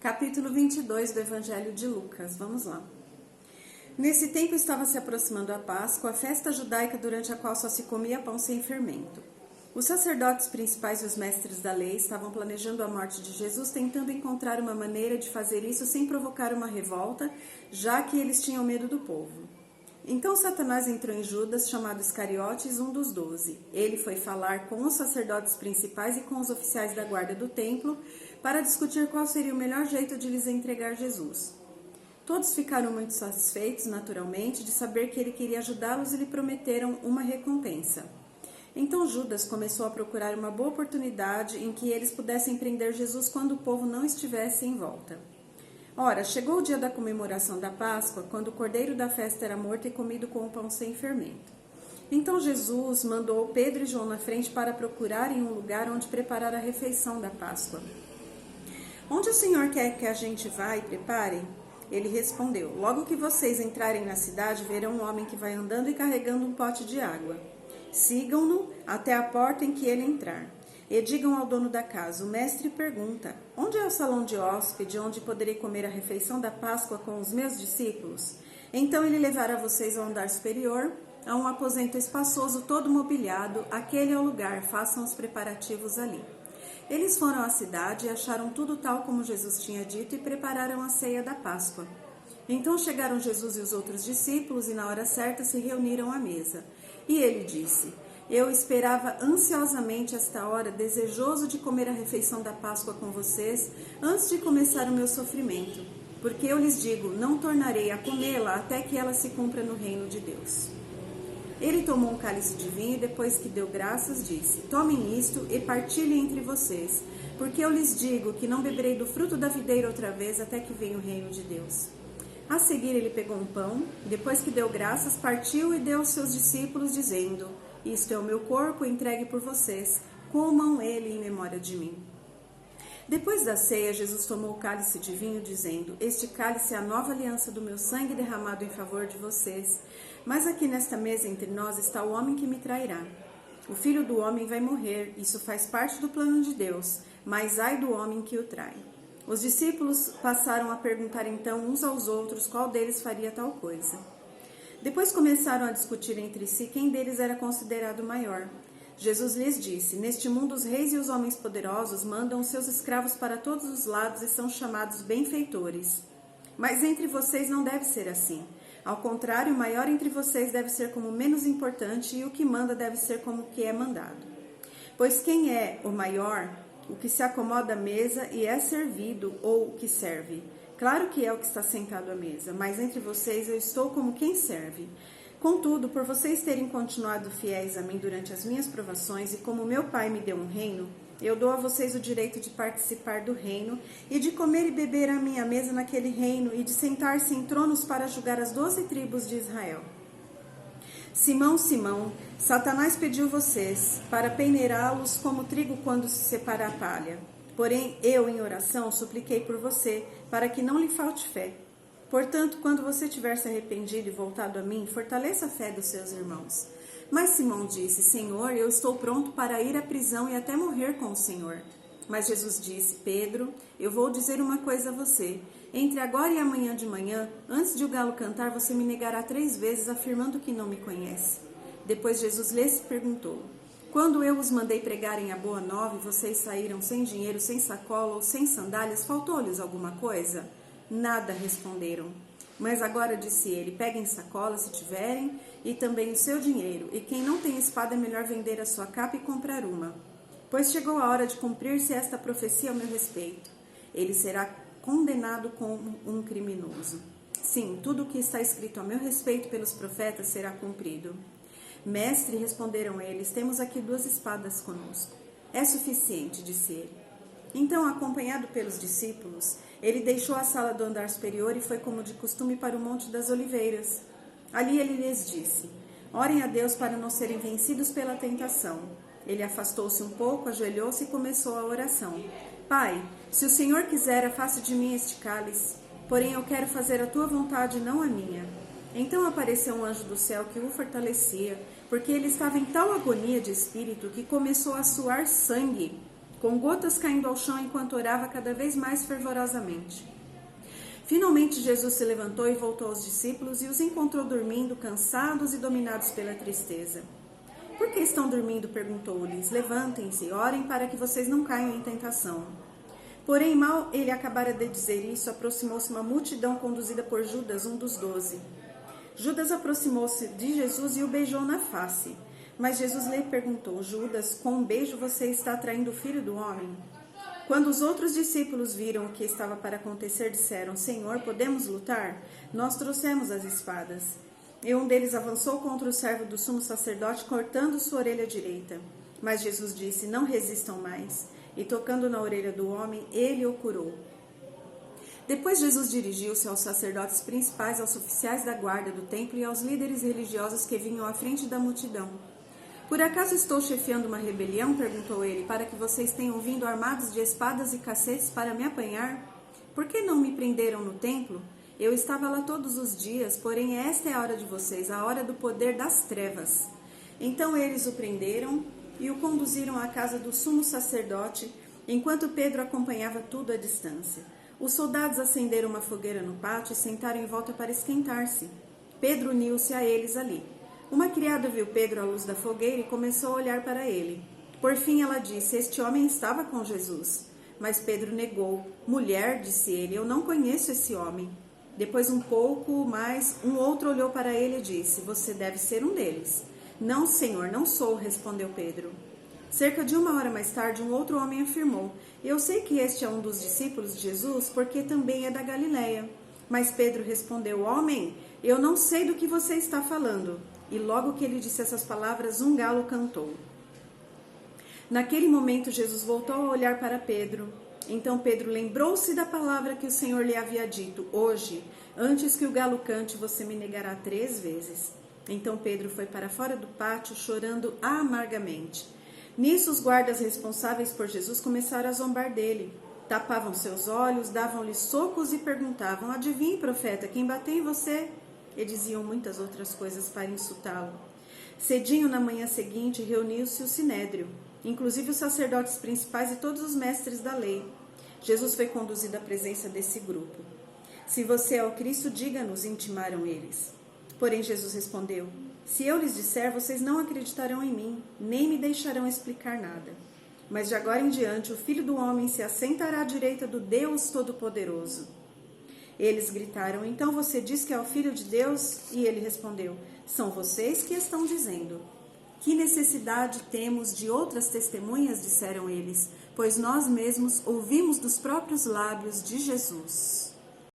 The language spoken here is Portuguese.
Capítulo 22 do Evangelho de Lucas. Vamos lá. Nesse tempo estava se aproximando a Páscoa, a festa judaica durante a qual só se comia pão sem fermento. Os sacerdotes principais e os mestres da lei estavam planejando a morte de Jesus, tentando encontrar uma maneira de fazer isso sem provocar uma revolta, já que eles tinham medo do povo. Então Satanás entrou em Judas, chamado Iscariotes, um dos 12. Ele foi falar com os sacerdotes principais e com os oficiais da guarda do templo para discutir qual seria o melhor jeito de lhes entregar Jesus. Todos ficaram muito satisfeitos, naturalmente, de saber que ele queria ajudá-los e lhe prometeram uma recompensa. Então Judas começou a procurar uma boa oportunidade em que eles pudessem prender Jesus quando o povo não estivesse em volta. Ora, chegou o dia da comemoração da Páscoa, quando o cordeiro da festa era morto e comido com o pão sem fermento. Então Jesus mandou Pedro e João na frente para procurarem um lugar onde preparar a refeição da Páscoa. Onde o Senhor quer que a gente vá e prepare? Ele respondeu: logo que vocês entrarem na cidade, verão um homem que vai andando e carregando um pote de água. Sigam-no até a porta em que ele entrar. E digam ao dono da casa: o mestre pergunta, onde é o salão de hóspede, onde poderei comer a refeição da Páscoa com os meus discípulos? Então ele levará vocês ao andar superior, a um aposento espaçoso, todo mobiliado. Aquele é o lugar, façam os preparativos ali. Eles foram à cidade e acharam tudo tal como Jesus tinha dito e prepararam a ceia da Páscoa. Então chegaram Jesus e os outros discípulos e na hora certa se reuniram à mesa. E ele disse: eu esperava ansiosamente esta hora, desejoso de comer a refeição da Páscoa com vocês, antes de começar o meu sofrimento. Porque eu lhes digo, não tornarei a comê-la até que ela se cumpra no reino de Deus. Ele tomou um cálice de vinho e depois que deu graças, disse: tomem isto e partilhem entre vocês, porque eu lhes digo que não beberei do fruto da videira outra vez até que venha o reino de Deus. A seguir ele pegou um pão, depois que deu graças, partiu e deu aos seus discípulos, dizendo: isto é o meu corpo entregue por vocês, comam ele em memória de mim. Depois da ceia, Jesus tomou o cálice de vinho, dizendo: este cálice é a nova aliança do meu sangue derramado em favor de vocês. Mas aqui nesta mesa entre nós está o homem que me trairá. O filho do homem vai morrer, isso faz parte do plano de Deus, mas ai do homem que o trai. Os discípulos passaram a perguntar então uns aos outros qual deles faria tal coisa. Depois começaram a discutir entre si quem deles era considerado maior. Jesus lhes disse: neste mundo os reis e os homens poderosos mandam os seus escravos para todos os lados e são chamados benfeitores. Mas entre vocês não deve ser assim. Ao contrário, o maior entre vocês deve ser como o menos importante e o que manda deve ser como o que é mandado. Pois quem é o maior? O que se acomoda à mesa e é servido, ou o que serve? Claro que é o que está sentado à mesa, mas entre vocês eu estou como quem serve. Contudo, por vocês terem continuado fiéis a mim durante as minhas provações, e como meu Pai me deu um reino, eu dou a vocês o direito de participar do reino, e de comer e beber à minha mesa naquele reino, e de sentar-se em tronos para julgar as 12 tribos de Israel. Simão, Simão, Satanás pediu vocês para peneirá-los como trigo quando se separa a palha. Porém, eu, em oração, supliquei por você, para que não lhe falte fé. Portanto, quando você tiver se arrependido e voltado a mim, fortaleça a fé dos seus irmãos. Mas Simão disse: Senhor, eu estou pronto para ir à prisão e até morrer com o Senhor. Mas Jesus disse: Pedro, eu vou dizer uma coisa a você. Entre agora e amanhã de manhã, antes de o galo cantar, você me negará 3 vezes, afirmando que não me conhece. Depois Jesus lhes perguntou: quando eu os mandei pregarem a boa nova e vocês saíram sem dinheiro, sem sacola ou sem sandálias, faltou-lhes alguma coisa? Nada, responderam. Mas agora, disse ele, peguem sacolas se tiverem, e também o seu dinheiro, e quem não tem espada é melhor vender a sua capa e comprar uma. Pois chegou a hora de cumprir-se esta profecia ao meu respeito. Ele será condenado como um criminoso. Sim, tudo o que está escrito a meu respeito pelos profetas será cumprido. Mestre, responderam eles, temos aqui 2 espadas conosco. É suficiente, disse ele. Então, acompanhado pelos discípulos, ele deixou a sala do andar superior e foi como de costume para o Monte das Oliveiras. Ali ele lhes disse: orem a Deus para não serem vencidos pela tentação. Ele afastou-se um pouco, ajoelhou-se e começou a oração. Pai, se o Senhor quiser, afaste de mim este cálice, porém eu quero fazer a tua vontade, não a minha. Então apareceu um anjo do céu que o fortalecia, porque ele estava em tal agonia de espírito que começou a suar sangue. com gotas caindo ao chão enquanto orava cada vez mais fervorosamente. Finalmente Jesus se levantou e voltou aos discípulos e os encontrou dormindo, cansados e dominados pela tristeza. Por que estão dormindo? Perguntou-lhes. Levantem-se, orem para que vocês não caiam em tentação. Porém, mal ele acabara de dizer isso, aproximou-se uma multidão conduzida por Judas, um dos 12. Judas aproximou-se de Jesus e o beijou na face. Mas Jesus lhe perguntou: Judas, com um beijo você está traindo o filho do homem? Quando os outros discípulos viram o que estava para acontecer, disseram: Senhor, podemos lutar? Nós trouxemos as espadas. E um deles avançou contra o servo do sumo sacerdote, cortando sua orelha direita. Mas Jesus disse: Não resistam mais. E tocando na orelha do homem, ele o curou. Depois Jesus dirigiu-se aos sacerdotes principais, aos oficiais da guarda do templo e aos líderes religiosos que vinham à frente da multidão. Por acaso estou chefiando uma rebelião? Perguntou ele, para que vocês tenham vindo armados de espadas e cacetes para me apanhar? Por que não me prenderam no templo? Eu estava lá todos os dias, porém esta é a hora de vocês, a hora do poder das trevas. Então eles o prenderam e o conduziram à casa do sumo sacerdote, enquanto Pedro acompanhava tudo à distância. Os soldados acenderam uma fogueira no pátio e sentaram em volta para esquentar-se. Pedro uniu-se a eles ali. Uma criada viu Pedro à luz da fogueira e começou a olhar para ele. Por fim ela disse: Este homem estava com Jesus. Mas Pedro negou. Mulher, disse ele, eu não conheço esse homem. Depois, um pouco mais, um outro olhou para ele e disse: Você deve ser um deles. Não, Senhor, não sou, respondeu Pedro. Cerca de 1 hora mais tarde, um outro homem afirmou: Eu sei que este é um dos discípulos de Jesus, porque também é da Galileia. Mas Pedro respondeu: Homem, eu não sei do que você está falando. E logo que ele disse essas palavras, um galo cantou. Naquele momento, Jesus voltou a olhar para Pedro. Então Pedro lembrou-se da palavra que o Senhor lhe havia dito: Hoje, antes que o galo cante, você me negará 3 vezes. Então Pedro foi para fora do pátio, chorando amargamente. Nisso, os guardas responsáveis por Jesus começaram a zombar dele. Tapavam seus olhos, davam-lhe socos e perguntavam: Adivinhe, profeta, quem bateu em você? E diziam muitas outras coisas para insultá-lo. Cedinho, na manhã seguinte, reuniu-se o sinédrio, inclusive os sacerdotes principais e todos os mestres da lei. Jesus foi conduzido à presença desse grupo. Se você é o Cristo, diga-nos, intimaram eles. Porém Jesus respondeu: Se eu lhes disser, vocês não acreditarão em mim, nem me deixarão explicar nada. Mas de agora em diante o Filho do Homem se assentará à direita do Deus Todo-Poderoso. Eles gritaram: Então você diz que é o Filho de Deus? E ele respondeu: São vocês que estão dizendo. Que necessidade temos de outras testemunhas? Disseram eles, pois nós mesmos ouvimos dos próprios lábios de Jesus.